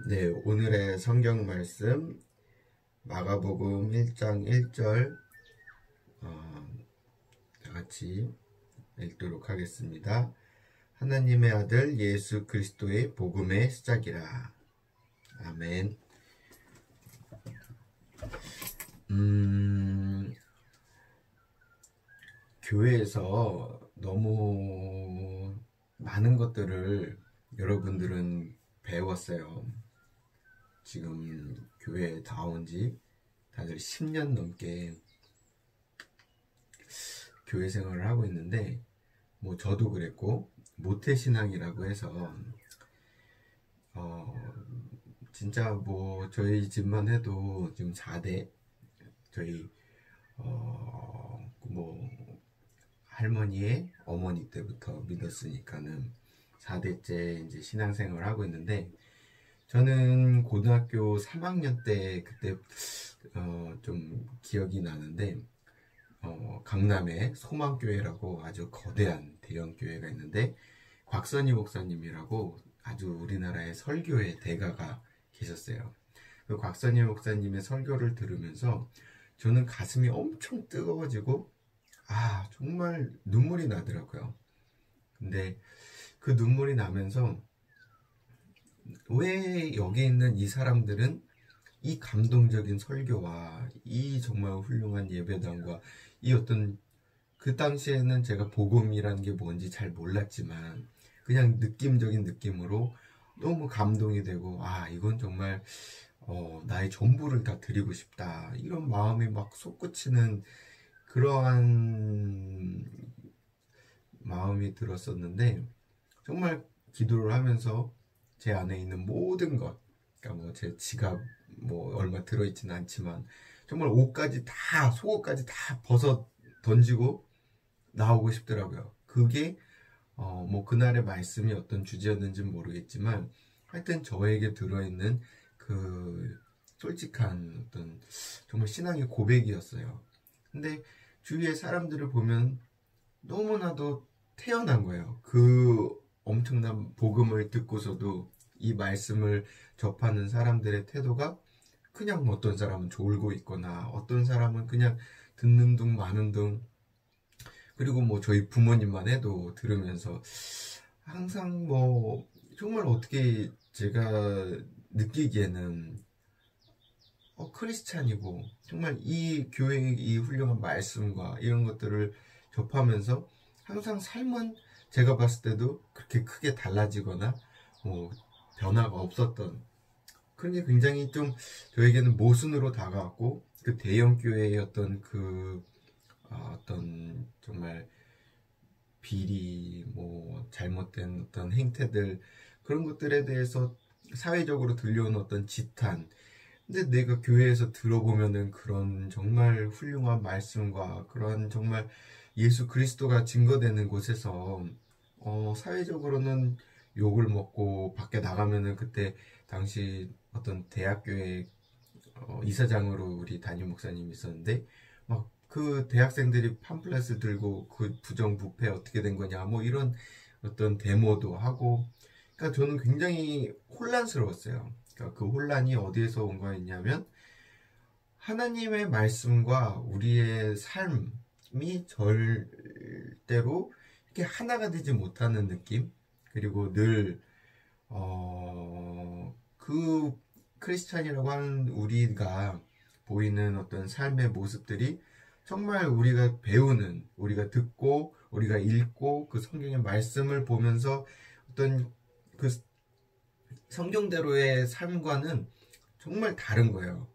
네, 오늘의 성경 말씀 마가복음 1장 1절 다 같이 읽도록 하겠습니다. 하나님의 아들 예수 그리스도의 복음의 시작이라. 아멘. 교회에서 너무 많은 것들을 여러분들은 배웠어요. 지금 교회에 다 온 지 다들 10년 넘게 교회 생활을 하고 있는데, 뭐 저도 그랬고 모태신앙이라고 해서 진짜 뭐 저희 집만 해도 지금 4대, 저희 뭐 할머니의 어머니 때부터 믿었으니까는 4대째 이제 신앙생활을 하고 있는데, 저는 고등학교 3학년 때 그때 좀 기억이 나는데, 강남에 소망교회라고 아주 거대한 대형 교회가 있는데, 곽선희 목사님이라고 아주 우리나라의 설교의 대가가 계셨어요. 그 곽선희 목사님의 설교를 들으면서 저는 가슴이 엄청 뜨거워지고 정말 눈물이 나더라고요. 근데 그 눈물이 나면서 왜 여기 있는 이 사람들은 이 감동적인 설교와 이 정말 훌륭한 예배당과 이 어떤, 그 당시에는 제가 복음이라는 게 뭔지 잘 몰랐지만 그냥 느낌적인 느낌으로 너무 감동이 되고, 이건 정말 나의 전부를 다 드리고 싶다, 이런 마음이 막 솟구치는 그러한 마음이 들었었는데, 정말 기도를 하면서 제 안에 있는 모든 것, 그러니까 뭐 제 지갑 뭐 얼마 들어있지는 않지만 정말 옷까지 다, 속옷까지 다 벗어 던지고 나오고 싶더라고요. 그게 뭐 그날의 말씀이 어떤 주제였는지는 모르겠지만, 하여튼 저에게 들어있는 그 솔직한 어떤 정말 신앙의 고백이었어요. 근데 주위의 사람들을 보면 너무나도 태어난 거예요. 그 엄청난 복음을 듣고서도 이 말씀을 접하는 사람들의 태도가 그냥, 어떤 사람은 졸고 있거나 어떤 사람은 그냥 듣는 둥 마는 둥. 그리고 뭐 저희 부모님만 해도 들으면서 항상 뭐 정말, 어떻게 제가 느끼기에는 크리스찬이고 정말 이 교회의 이 훌륭한 말씀과 이런 것들을 접하면서 항상 삶은 제가 봤을 때도 그렇게 크게 달라지거나 뭐 변화가 없었던, 그런 게 굉장히 좀 저에게는 모순으로 다가왔고, 그 대형 교회의 어떤 어떤 정말 비리, 뭐 잘못된 어떤 행태들, 그런 것들에 대해서 사회적으로 들려오는 어떤 지탄. 근데 내가 교회에서 들어보면은 그런 정말 훌륭한 말씀과 그런 정말 예수 그리스도가 증거되는 곳에서 사회적으로는 욕을 먹고, 밖에 나가면은, 그때 당시 어떤 대학교의 이사장으로 우리 담임 목사님이 있었는데, 막 그 대학생들이 팜플렛을 들고 그 부정부패 어떻게 된 거냐, 뭐 이런 어떤 데모도 하고. 그러니까 저는 굉장히 혼란스러웠어요. 그러니까 그 혼란이 어디에서 온 거였냐면, 하나님의 말씀과 우리의 삶이 절대로 이렇게 하나가 되지 못하는 느낌. 그리고 늘 그 크리스찬이라고 하는 우리가 보이는 어떤 삶의 모습들이 정말 우리가 배우는, 우리가 듣고, 우리가 읽고, 그 성경의 말씀을 보면서 어떤 그 성경대로의 삶과는 정말 다른 거예요.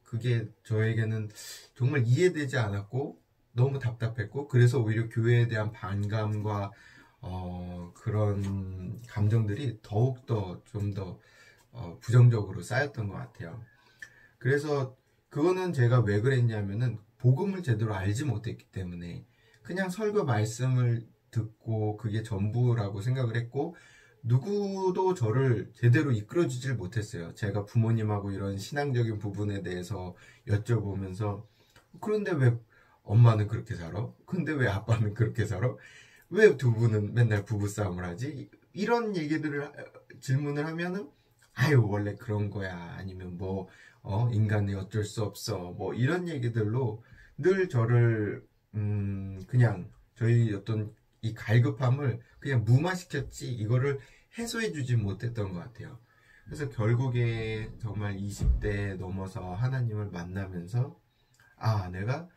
그게 저에게는 정말 이해되지 않았고 너무 답답했고, 그래서 오히려 교회에 대한 반감과 그런 감정들이 더욱더 좀 더 부정적으로 쌓였던 것 같아요. 그래서 그거는 제가 왜 그랬냐면은, 복음을 제대로 알지 못했기 때문에 그냥 설교 말씀을 듣고 그게 전부라고 생각을 했고, 누구도 저를 제대로 이끌어주질 못했어요. 제가 부모님하고 이런 신앙적인 부분에 대해서 여쭤보면서, 그런데 왜 엄마는 그렇게 살아? 근데 왜 아빠는 그렇게 살아? 왜 두 분은 맨날 부부싸움을 하지? 이런 얘기들을, 질문을 하면은 아유 원래 그런 거야, 아니면 뭐 인간이 어쩔 수 없어, 뭐 이런 얘기들로 늘 저를 그냥 저희 어떤 이 갈급함을 그냥 무마시켰지 이거를 해소해 주지 못했던 것 같아요. 그래서 결국에 정말 20대 넘어서 하나님을 만나면서 아, 내가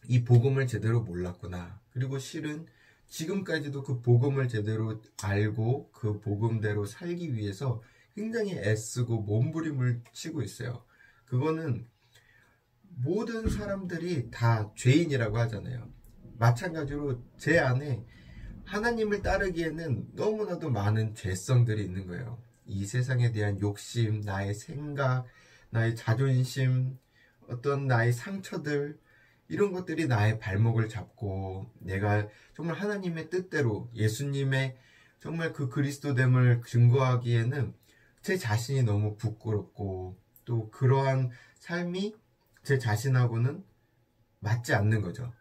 이 복음을 제대로 몰랐구나. 그리고 실은 지금까지도 그 복음을 제대로 알고 그 복음대로 살기 위해서 굉장히 애쓰고 몸부림을 치고 있어요. 그거는 모든 사람들이 다 죄인이라고 하잖아요. 마찬가지로 제 안에 하나님을 따르기에는 너무나도 많은 죄성들이 있는 거예요. 이 세상에 대한 욕심, 나의 생각, 나의 자존심, 어떤 나의 상처들, 이런 것들이 나의 발목을 잡고 내가 정말 하나님의 뜻대로 예수님의 정말 그 그리스도됨을 증거하기에는 제 자신이 너무 부끄럽고 또 그러한 삶이 제 자신하고는 맞지 않는 거죠.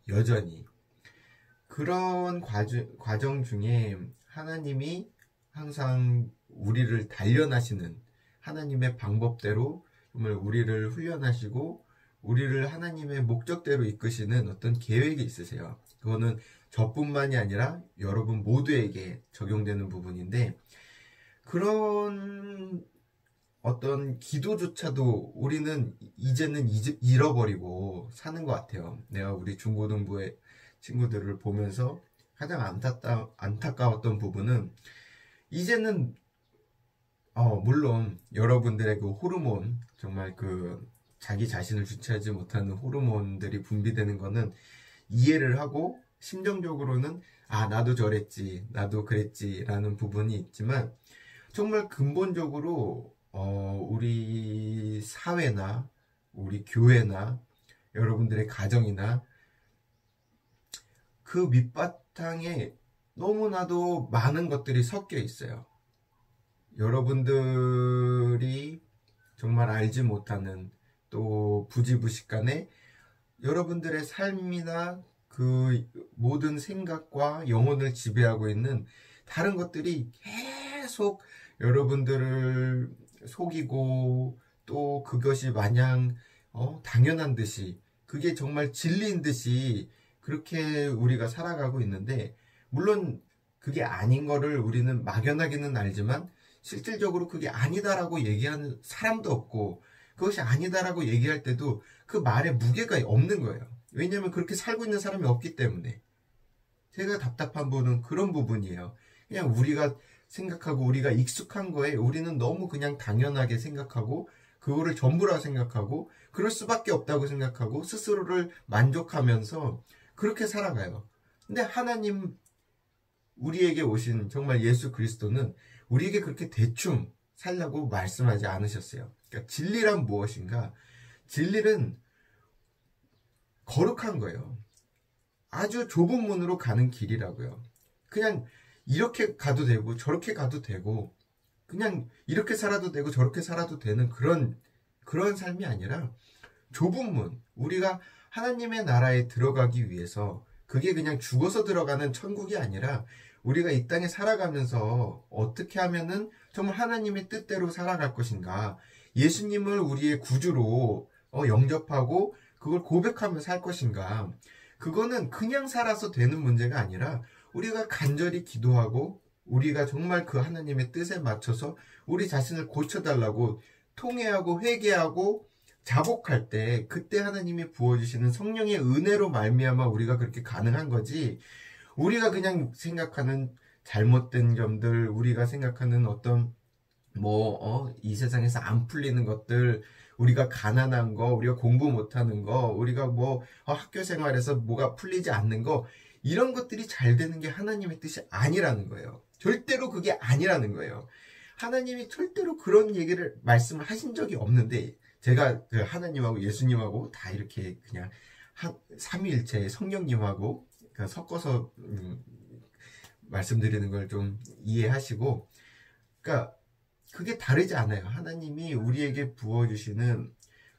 여전히. 그런 과정 중에 하나님이 항상 우리를 단련하시는 하나님의 방법대로 정말 우리를 훈련하시고 우리를 하나님의 목적대로 이끄시는 어떤 계획이 있으세요. 그거는 저뿐만이 아니라 여러분 모두에게 적용되는 부분인데 그런 어떤 기도조차도 우리는 이제는 잃어버리고 사는 것 같아요. 내가 우리 중고등부의 친구들을 보면서 가장 안타까웠던 부분은 이제는 물론 여러분들의 그 호르몬, 정말 그 자기 자신을 주체하지 못하는 호르몬들이 분비되는 거는 이해를 하고 심정적으로는 아, 나도 저랬지, 나도 그랬지 라는 부분이 있지만 정말 근본적으로 우리 사회나 우리 교회나 여러분들의 가정이나 그 밑바탕에 너무나도 많은 것들이 섞여 있어요. 여러분들이 정말 알지 못하는 또 부지부식간에 여러분들의 삶이나 그 모든 생각과 영혼을 지배하고 있는 다른 것들이 계속 여러분들을 속이고 또 그것이 마냥 당연한 듯이 그게 정말 진리인 듯이 그렇게 우리가 살아가고 있는데 물론 그게 아닌 거를 우리는 막연하게는 알지만 실질적으로 그게 아니다라고 얘기하는 사람도 없고 그것이 아니다라고 얘기할 때도 그 말에 무게가 없는 거예요. 왜냐하면 그렇게 살고 있는 사람이 없기 때문에. 제가 답답한 부분은 그런 부분이에요. 그냥 우리가 생각하고 우리가 익숙한 거에 우리는 너무 그냥 당연하게 생각하고 그거를 전부라 생각하고 그럴 수밖에 없다고 생각하고 스스로를 만족하면서 그렇게 살아가요. 근데 하나님 우리에게 오신 정말 예수 그리스도는 우리에게 그렇게 대충 살라고 말씀하지 않으셨어요. 그러니까 진리란 무엇인가? 진리는 거룩한 거예요. 아주 좁은 문으로 가는 길이라고요. 그냥 이렇게 가도 되고 저렇게 가도 되고 그냥 이렇게 살아도 되고 저렇게 살아도 되는 그런 삶이 아니라 좁은 문, 우리가 하나님의 나라에 들어가기 위해서 그게 그냥 죽어서 들어가는 천국이 아니라 우리가 이 땅에 살아가면서 어떻게 하면은 정말 하나님의 뜻대로 살아갈 것인가, 예수님을 우리의 구주로 영접하고 그걸 고백하며 살 것인가, 그거는 그냥 살아서 되는 문제가 아니라 우리가 간절히 기도하고 우리가 정말 그 하나님의 뜻에 맞춰서 우리 자신을 고쳐달라고 통회하고 회개하고 자복할 때 그때 하나님이 부어주시는 성령의 은혜로 말미암아 우리가 그렇게 가능한 거지, 우리가 그냥 생각하는 잘못된 점들, 우리가 생각하는 어떤 이 세상에서 안 풀리는 것들, 우리가 가난한 거, 우리가 공부 못하는 거, 우리가 학교 생활에서 뭐가 풀리지 않는 거, 이런 것들이 잘 되는 게 하나님의 뜻이 아니라는 거예요. 절대로 그게 아니라는 거예요. 하나님이 절대로 그런 얘기를 말씀을 하신 적이 없는데, 제가 그 하나님하고 예수님하고 다 이렇게 그냥 삼위일체 성령님하고 섞어서 말씀드리는 걸 좀 이해하시고, 그러니까 그게 다르지 않아요. 하나님이 우리에게 부어주시는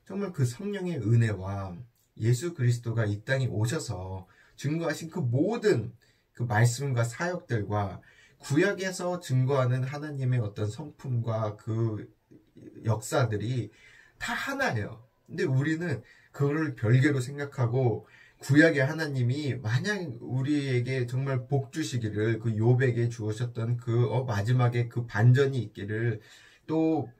정말 그 성령의 은혜와 예수 그리스도가 이 땅에 오셔서 증거하신 그 모든 그 말씀과 사역들과 구약에서 증거하는 하나님의 어떤 성품과 그 역사들이 다 하나예요. 근데 우리는 그거를 별개로 생각하고 구약의 하나님이 만약 우리에게 정말 복 주시기를 그 욥에게 주셨던 그 마지막에 그 반전이 있기를 또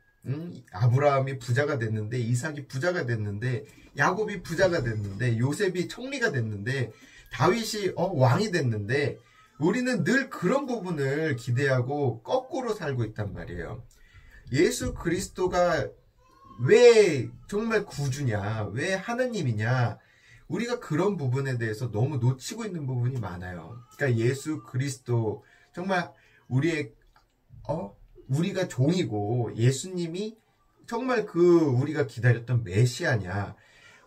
아브라함이 부자가 됐는데 이삭이 부자가 됐는데 야곱이 부자가 됐는데 요셉이 총리가 됐는데 다윗이 왕이 됐는데 우리는 늘 그런 부분을 기대하고 거꾸로 살고 있단 말이에요. 예수 그리스도가 왜 정말 구주냐, 왜 하나님이냐, 우리가 그런 부분에 대해서 너무 놓치고 있는 부분이 많아요. 그러니까 예수 그리스도 정말 우리가 종이고 예수님이 정말 우리가 기다렸던 메시아냐,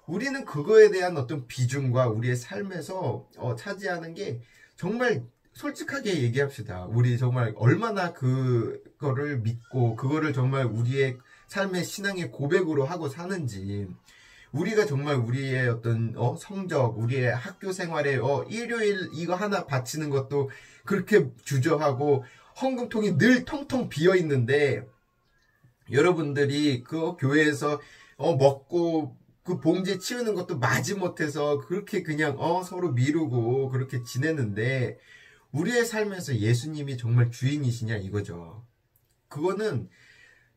우리는 그거에 대한 어떤 비중과 우리의 삶에서 차지하는 게 정말 솔직하게 얘기합시다. 우리 정말 얼마나 그거를 믿고 그거를 정말 우리의 삶의 신앙의 고백으로 하고 사는지, 우리가 정말 우리의 어떤 성적, 우리의 학교 생활에 일요일 이거 하나 바치는 것도 그렇게 주저하고 헌금통이 늘 텅텅 비어 있는데 여러분들이 그 교회에서 먹고 그 봉지 치우는 것도 마지못해서 그렇게 그냥 서로 미루고 그렇게 지내는데 우리의 삶에서 예수님이 정말 주인이시냐 이거죠. 그거는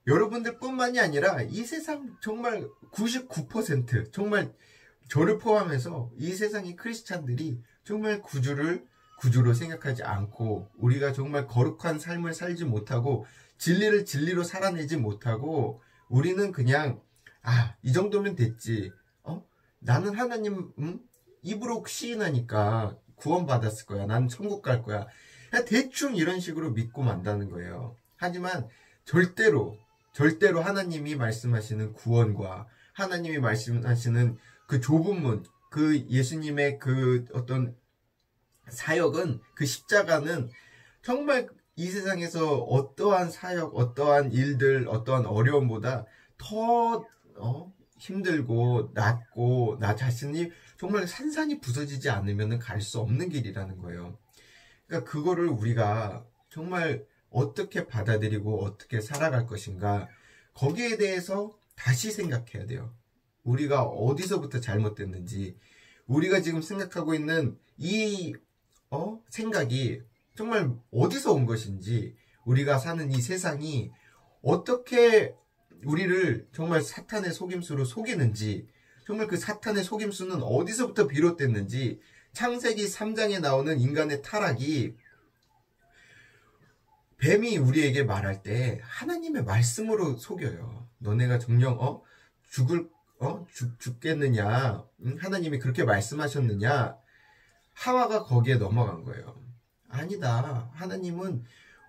여러분들뿐만이 아니라 이 세상 정말 99% 정말 저를 포함해서 이 세상의 크리스찬들이 정말 구주로 생각하지 않고 우리가 정말 거룩한 삶을 살지 못하고 진리를 진리로 살아내지 못하고 우리는 그냥 이 정도면 됐지. 나는 하나님 입으로 시인하니까 구원받았을 거야. 난 천국 갈 거야. 그냥 대충 이런 식으로 믿고 만다는 거예요. 하지만 절대로 하나님이 말씀하시는 구원과 하나님이 말씀하시는 그 좁은 문, 그 예수님의 그 어떤 사역은, 그 십자가는 정말 이 세상에서 어떠한 사역, 어떠한 일들, 어떠한 어려움보다 더 힘들고 낮고 나 자신이 정말 산산이 부서지지 않으면 갈 수 없는 길이라는 거예요. 그러니까 그거를 우리가 정말 어떻게 받아들이고 어떻게 살아갈 것인가, 거기에 대해서 다시 생각해야 돼요. 우리가 어디서부터 잘못됐는지, 우리가 지금 생각하고 있는 이 생각이 정말 어디서 온 것인지, 우리가 사는 이 세상이 어떻게 우리를 정말 사탄의 속임수로 속이는지, 정말 그 사탄의 속임수는 어디서부터 비롯됐는지, 창세기 3장에 나오는 인간의 타락이 뱀이 우리에게 말할 때 하나님의 말씀으로 속여요. 너네가 정녕 죽겠느냐? 하나님이 그렇게 말씀하셨느냐? 하와가 거기에 넘어간 거예요. 아니다. 하나님은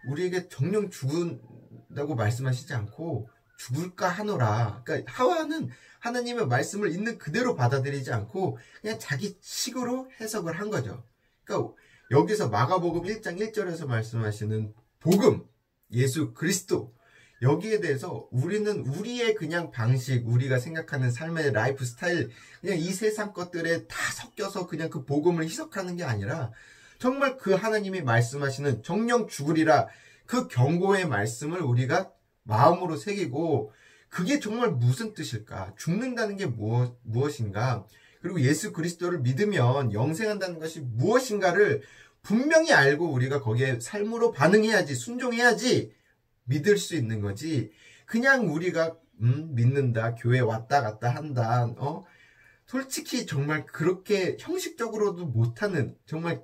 우리에게 정녕 죽는다고 말씀하시지 않고 죽을까 하노라. 그러니까 하와는 하나님의 말씀을 있는 그대로 받아들이지 않고 그냥 자기 식으로 해석을 한 거죠. 그러니까 여기서 마가복음 1장 1절에서 말씀하시는 복음, 예수 그리스도, 여기에 대해서 우리는 우리의 그냥 방식, 우리가 생각하는 삶의 라이프 스타일, 그냥 이 세상 것들에 다 섞여서 그냥 그 복음을 희석하는 게 아니라 정말 그 하나님이 말씀하시는 정녕 죽으리라, 그 경고의 말씀을 우리가 마음으로 새기고, 그게 정말 무슨 뜻일까? 죽는다는 게 무엇인가? 그리고 예수 그리스도를 믿으면 영생한다는 것이 무엇인가를 분명히 알고 우리가 거기에 삶으로 반응해야지, 순종해야지 믿을 수 있는 거지. 그냥 우리가 믿는다, 교회 왔다 갔다 한다, 솔직히 정말 그렇게 형식적으로도 못하는, 정말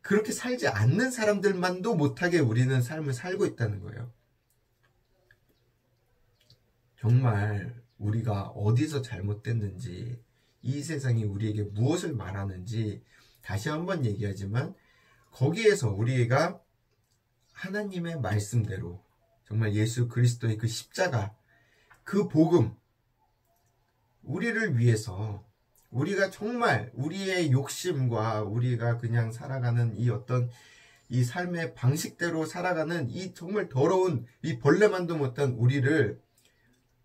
그렇게 살지 않는 사람들만도 못하게 우리는 삶을 살고 있다는 거예요. 정말 우리가 어디서 잘못됐는지, 이 세상이 우리에게 무엇을 말하는지 다시 한번 얘기하지만, 거기에서 우리가 하나님의 말씀대로 정말 예수 그리스도의 그 십자가, 그 복음, 우리를 위해서, 우리가 정말 우리의 욕심과 우리가 그냥 살아가는 이 어떤 이 삶의 방식대로 살아가는 이 정말 더러운 이 벌레만도 못한 우리를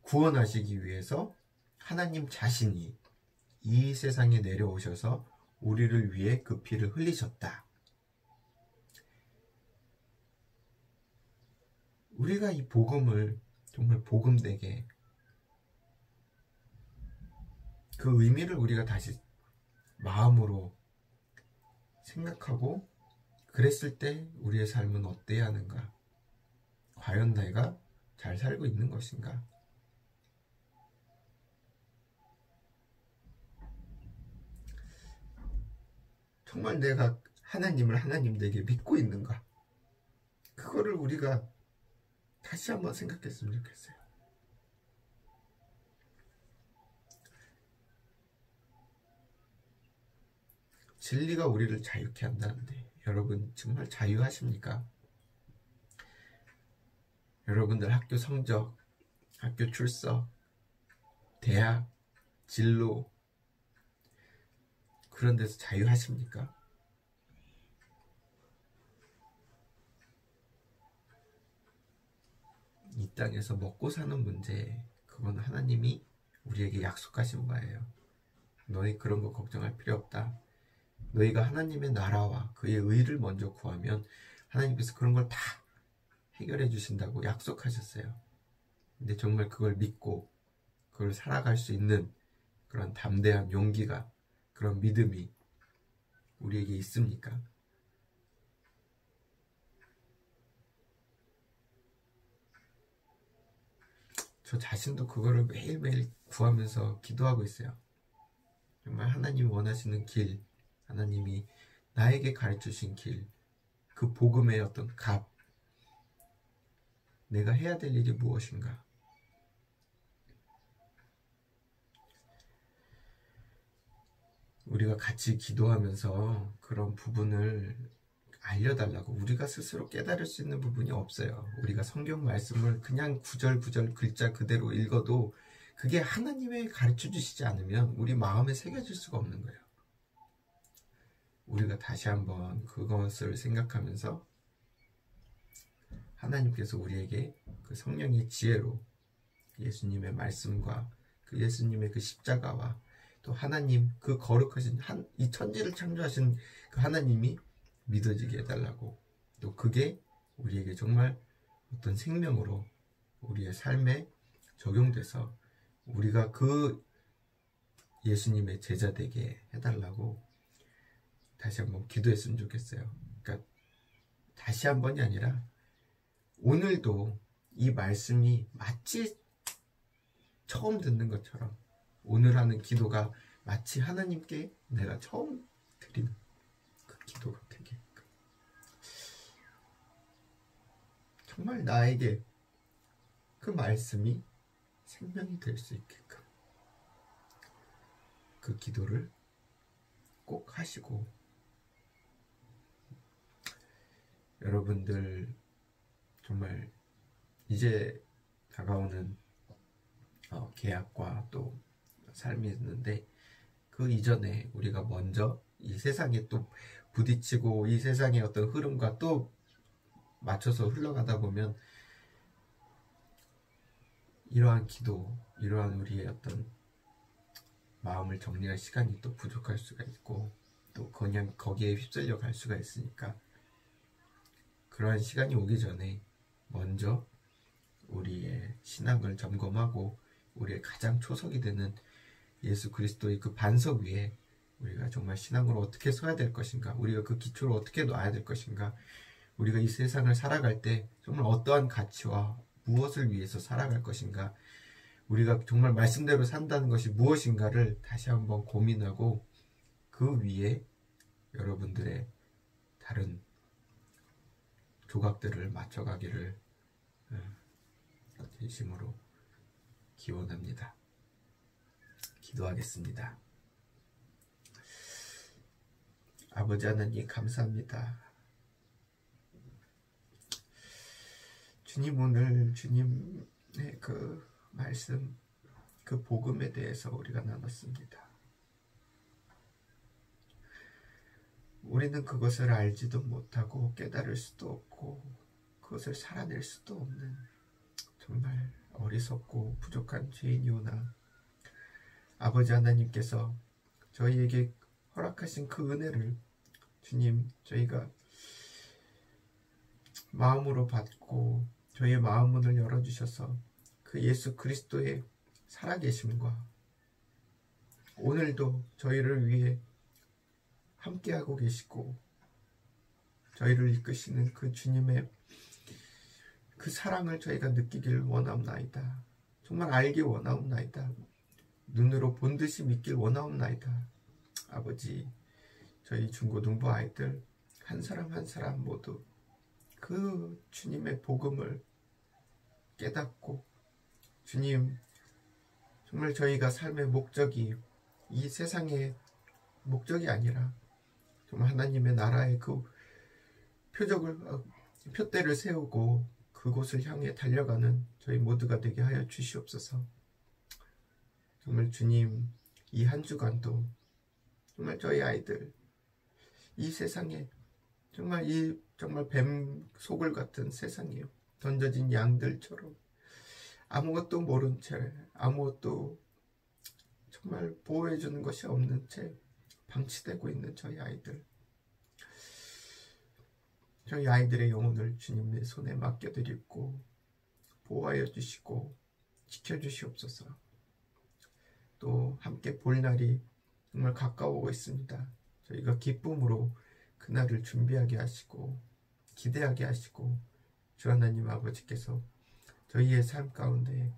구원하시기 위해서 하나님 자신이 이 세상에 내려오셔서 우리를 위해 그 피를 흘리셨다. 우리가 이 복음을 정말 복음되게 그 의미를 우리가 다시 마음으로 생각하고 그랬을 때 우리의 삶은 어때야 하는가? 과연 내가 잘 살고 있는 것인가? 정말 내가 하나님을 하나님 되게 믿고 있는가? 그거를 우리가 다시 한번 생각했으면 좋겠어요. 진리가 우리를 자유케 한다는데 여러분 정말 자유하십니까? 여러분들 학교 성적, 학교 출석, 대학, 진로 그런 데서 자유하십니까? 이 땅에서 먹고 사는 문제, 그건 하나님이 우리에게 약속하신 바예요. 너희 그런 거 걱정할 필요 없다. 너희가 하나님의 나라와 그의 의를 먼저 구하면 하나님께서 그런 걸 다 해결해 주신다고 약속하셨어요. 근데 정말 그걸 믿고 그걸 살아갈 수 있는 그런 담대한 용기가, 그런 믿음이 우리에게 있습니까? 저 자신도 그거를 매일매일 구하면서 기도하고 있어요. 정말 하나님이 원하시는 길, 하나님이 나에게 가르쳐주신 길, 그 복음의 어떤 값, 내가 해야 될 일이 무엇인가? 우리가 같이 기도하면서 그런 부분을 알려달라고, 우리가 스스로 깨달을 수 있는 부분이 없어요. 우리가 성경 말씀을 그냥 구절구절 글자 그대로 읽어도 그게 하나님의 가르쳐 주시지 않으면 우리 마음에 새겨질 수가 없는 거예요. 우리가 다시 한번 그것을 생각하면서 하나님께서 우리에게 그 성령의 지혜로 예수님의 말씀과 그 예수님의 그 십자가와 또 하나님 그 거룩하신 이 천지를 창조하신 그 하나님이 믿어지게 해달라고, 또 그게 우리에게 정말 어떤 생명으로 우리의 삶에 적용돼서 우리가 그 예수님의 제자 되게 해달라고 다시 한번 기도했으면 좋겠어요. 그러니까 다시 한 번이 아니라 오늘도 이 말씀이 마치 처음 듣는 것처럼 오늘 하는 기도가 마치 하나님께 내가 처음 드리는 그 기도가 되게, 정말 나에게 그 말씀이 생명이 될 수 있게끔 그 기도를 꼭 하시고, 여러분들 정말 이제 다가오는 계약과 또 삶이 있는데, 그 이전에 우리가 먼저 이 세상에 또 부딪히고 이 세상의 어떤 흐름과 또 맞춰서 흘러가다 보면 이러한 기도, 이러한 우리의 어떤 마음을 정리할 시간이 또 부족할 수가 있고 또 그냥 거기에 휩쓸려 갈 수가 있으니까, 그러한 시간이 오기 전에 먼저 우리의 신앙을 점검하고 우리의 가장 초석이 되는 예수 그리스도의 그 반석 위에 우리가 정말 신앙으로 어떻게 서야 될 것인가, 우리가 그 기초를 어떻게 놔야 될 것인가, 우리가 이 세상을 살아갈 때 정말 어떠한 가치와 무엇을 위해서 살아갈 것인가, 우리가 정말 말씀대로 산다는 것이 무엇인가를 다시 한번 고민하고 그 위에 여러분들의 다른 조각들을 맞춰가기를 진심으로 기원합니다. 기도하겠습니다. 아버지 하나님 감사합니다. 주님, 오늘 주님의 그 말씀, 그 복음에 대해서 우리가 나눴습니다. 우리는 그것을 알지도 못하고 깨달을 수도 없고 그것을 살아낼 수도 없는 정말 어리석고 부족한 죄인이오나, 아버지 하나님께서 저희에게 허락하신 그 은혜를 주님, 저희가 마음으로 받고 저희의 마음 문을 열어주셔서 그 예수 그리스도의 살아계심과 오늘도 저희를 위해 함께하고 계시고 저희를 이끄시는 그 주님의 그 사랑을 저희가 느끼길 원하옵나이다. 정말 알기 원하옵나이다. 눈으로 본 듯이 믿길 원하옵나이다. 아버지, 저희 중고등부 아이들 한 사람 한 사람 모두 그 주님의 복음을 깨닫고 주님, 정말 저희가 삶의 목적이 이 세상의 목적이 아니라 정말 하나님의 나라의 그 표대를 세우고 그곳을 향해 달려가는 저희 모두가 되게 하여 주시옵소서. 정말 주님, 이 한 주간도 정말 저희 아이들 이 세상에 정말 뱀 속을 같은 세상이요, 던져진 양들처럼 아무것도 모른 채, 아무것도 정말 보호해주는 것이 없는 채 방치되고 있는 저희 아이들의 영혼을 주님의 손에 맡겨드리고 보호하여 주시고 지켜주시옵소서. 또 함께 볼 날이 정말 가까워오고 있습니다. 저희가 기쁨으로 그날을 준비하게 하시고 기대하게 하시고 주 하나님 아버지께서 저희의 삶 가운데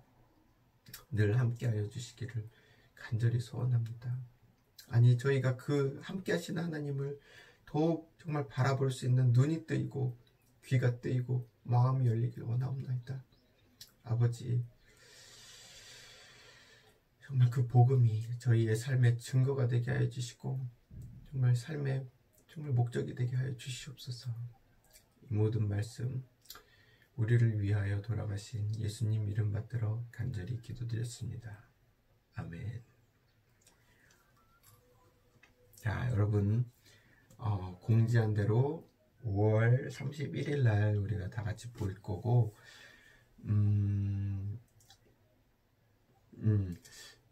늘 함께하여 주시기를 간절히 소원합니다. 아니, 저희가 그 함께 하시는 하나님을 더욱 정말 바라볼 수 있는 눈이 뜨이고 귀가 뜨이고 마음이 열리길 원하옵나이다. 아버지, 정말 그 복음이 저희의 삶의 증거가 되게 하여 주시고 정말 삶의 정말 목적이 되게 하여 주시옵소서. 이 모든 말씀 우리를 위하여 돌아가신 예수님 이름 받들어 간절히 기도드렸습니다. 아멘. 자, 여러분, 공지한 대로 5월 31일 날 우리가 다 같이 볼 거고,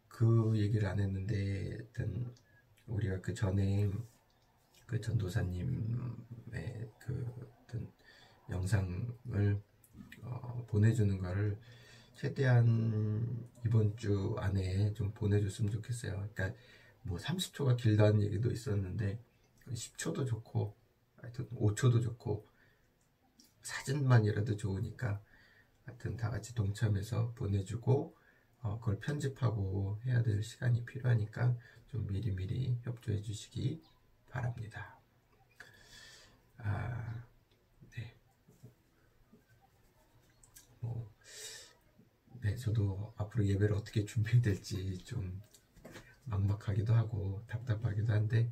그 얘기를 안 했는데, 하여튼 우리가 그 전에 그 전도사님의 그 어떤 영상을 보내주는 거를 최대한 이번 주 안에 좀 보내줬으면 좋겠어요. 그러니까 뭐 30초가 길다는 얘기도 있었는데 10초도 좋고 하여튼 5초도 좋고 사진만이라도 좋으니까 하여튼 다 같이 동참해서 보내주고 그걸 편집하고 해야 될 시간이 필요하니까 좀 미리미리 협조해 주시기 바랍니다. 네. 네, 저도 앞으로 예배를 어떻게 준비해야 될지 좀 막막하기도 하고 답답하기도 한데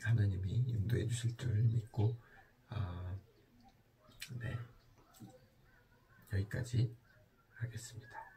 하나님이 인도해 주실 줄 믿고 네, 여기까지 하겠습니다.